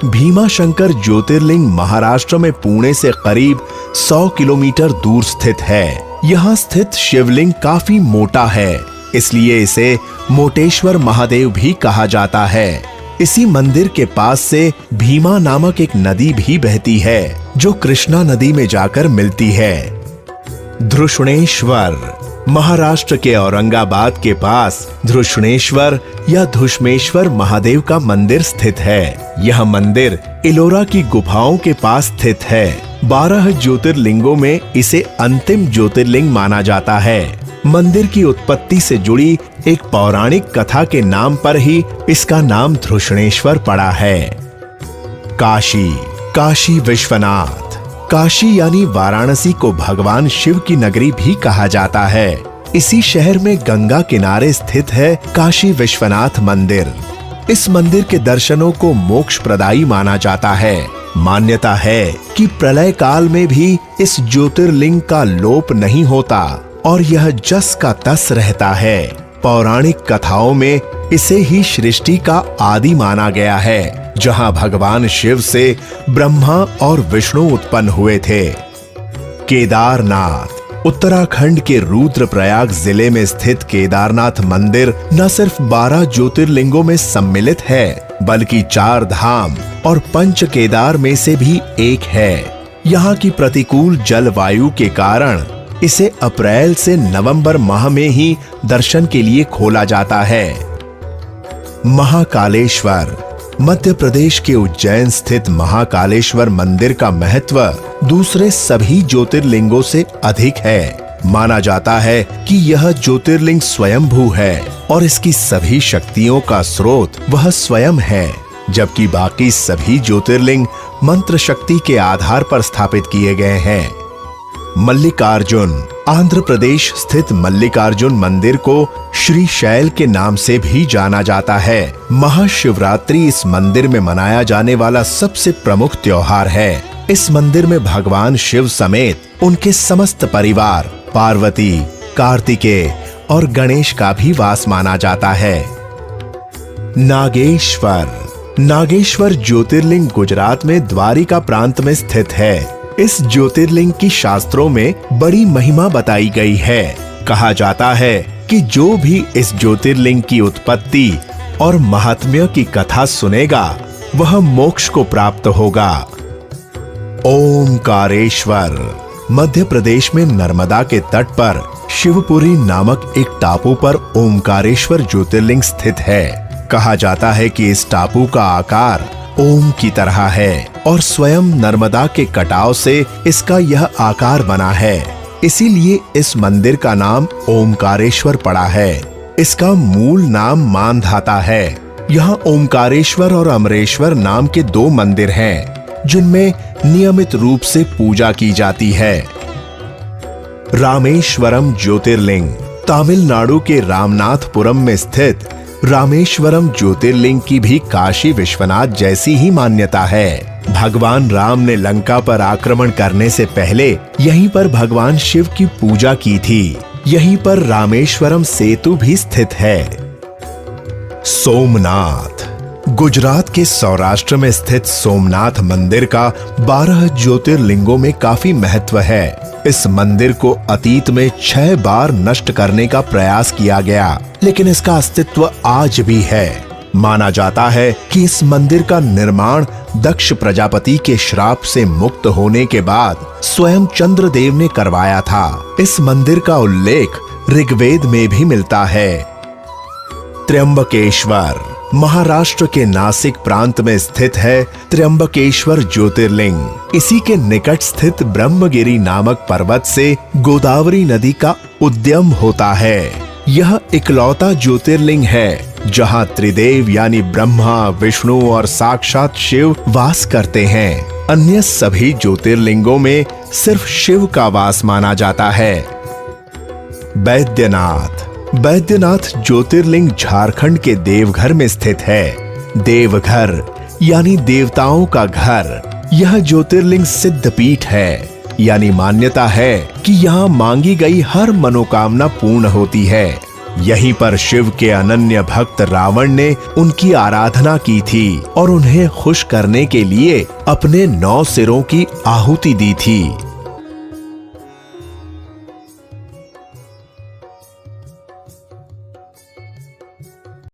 भीमाशंकर ज्योतिर्लिंग महाराष्ट्र में पुणे से करीब 100 किलोमीटर दूर स्थित है। यहाँ स्थित शिवलिंग काफी मोटा है, इसलिए इसे मोटेश्वर महादेव भी कहा जाता है। इसी मंदिर के पास से भीमा नामक एक नदी भी बहती है, जो कृष्णा नदी में जाकर मिलती है। धृष्णेश्वर महाराष्ट्र के औरंगाबाद के पास धृष्णेश्वर या धुष्मेश्वर महादेव का मंदिर स्थित है। यह मंदिर इलोरा की गुफाओं के पास स्थित है। 12 ज्योतिर्लिंगों में इसे अंतिम ज्योतिर्लिंग माना जाता है। मंदिर की उत्पत्ति से जुड़ी एक पौराणिक कथा के नाम पर ही इसका नाम धृष्णेश्वर पड़ा है। काशी विश्वनाथ। काशी यानी वाराणसी को भगवान शिव की नगरी भी कहा जाता है। इसी शहर में गंगा किनारे स्थित है काशी विश्वनाथ मंदिर। इस मंदिर के दर्शनों को मोक्ष प्रदायी माना जाता है। मान्यता है कि प्रलय काल में भी इस ज्योतिर्लिंग का लोप नहीं होता और यह जस का तस रहता है। पौराणिक कथाओं में इसे ही सृष्टि का आदि माना गया है, जहां भगवान शिव से ब्रह्मा और विष्णु उत्पन्न हुए थे। केदारनाथ। उत्तराखंड के रुद्रप्रयाग जिले में स्थित केदारनाथ मंदिर न सिर्फ 12 ज्योतिर्लिंगों में सम्मिलित है, बल्कि 4 धाम और 5 केदार में से भी एक है। यहाँ की प्रतिकूल जलवायु के कारण इसे अप्रैल से नवंबर माह में ही दर्शन के लिए खोला जाता है। महाकालेश्वर। मध्य प्रदेश के उज्जैन स्थित महाकालेश्वर मंदिर का महत्व दूसरे सभी ज्योतिर्लिंगों से अधिक है। माना जाता है कि यह ज्योतिर्लिंग स्वयंभू है और इसकी सभी शक्तियों का स्रोत वह स्वयं है, जबकि बाकी सभी ज्योतिर्लिंग मंत्र शक्ति के आधार पर स्थापित किए गए हैं। मल्लिकार्जुन। आंध्र प्रदेश स्थित मल्लिकार्जुन मंदिर को श्री शैल के नाम से भी जाना जाता है। महाशिवरात्रि इस मंदिर में मनाया जाने वाला सबसे प्रमुख त्योहार है। इस मंदिर में भगवान शिव समेत उनके समस्त परिवार, पार्वती, कार्तिकेय और गणेश का भी वास माना जाता है। नागेश्वर ज्योतिर्लिंग गुजरात में द्वारिका प्रांत में स्थित है। इस ज्योतिर्लिंग की शास्त्रों में बड़ी महिमा बताई गई है। कहा जाता है कि जो भी इस ज्योतिर्लिंग की उत्पत्ति और महात्म्य की कथा सुनेगा, वह मोक्ष को प्राप्त होगा। ओमकारेश्वर। मध्य प्रदेश में नर्मदा के तट पर शिवपुरी नामक एक टापू पर ओमकारेश्वर ज्योतिर्लिंग स्थित है। कहा जाता है कि इस टापू का आकार ओम की तरह है और स्वयं नर्मदा के कटाव से इसका यह आकार बना है। इसीलिए इस मंदिर का नाम ओमकारेश्वर पड़ा है। इसका मूल नाम मानधाता है। यहाँ ओमकारेश्वर और अमरेश्वर नाम के 2 मंदिर हैं, जिनमें नियमित रूप से पूजा की जाती है। रामेश्वरम ज्योतिर्लिंग। तमिलनाडु के रामनाथपुरम में स्थित रामेश्वरम ज्योतिर्लिंग की भी काशी विश्वनाथ जैसी ही मान्यता है। भगवान राम ने लंका पर आक्रमण करने से पहले यहीं पर भगवान शिव की पूजा की थी। यहीं पर रामेश्वरम सेतु भी स्थित है। सोमनाथ। गुजरात के सौराष्ट्र में स्थित सोमनाथ मंदिर का 12 ज्योतिर्लिंगों में काफी महत्व है। इस मंदिर को अतीत में 6 बार नष्ट करने का प्रयास किया गया, लेकिन इसका अस्तित्व आज भी है। माना जाता है कि इस मंदिर का निर्माण दक्ष प्रजापति के श्राप से मुक्त होने के बाद स्वयं चंद्रदेव ने करवाया था। इस मंदिर का उल्लेख ऋग्वेद में भी मिलता है। त्र्यंबकेश्वर। महाराष्ट्र के नासिक प्रांत में स्थित है त्र्यंबकेश्वर ज्योतिर्लिंग। इसी के निकट स्थित ब्रह्मगिरी नामक पर्वत से गोदावरी नदी का उद्गम होता है। यह इकलौता ज्योतिर्लिंग है जहां त्रिदेव यानी ब्रह्मा, विष्णु और साक्षात शिव वास करते हैं। अन्य सभी ज्योतिर्लिंगों में सिर्फ शिव का वास माना जाता है। बैद्यनाथ ज्योतिर्लिंग झारखंड के देवघर में स्थित है। देवघर यानी देवताओं का घर। यह ज्योतिर्लिंग सिद्ध पीठ है, यानी मान्यता है कि यहाँ मांगी गई हर मनोकामना पूर्ण होती है। यहीं पर शिव के अनन्य भक्त रावण ने उनकी आराधना की थी और उन्हें खुश करने के लिए अपने 9 सिरों की आहुति दी थी।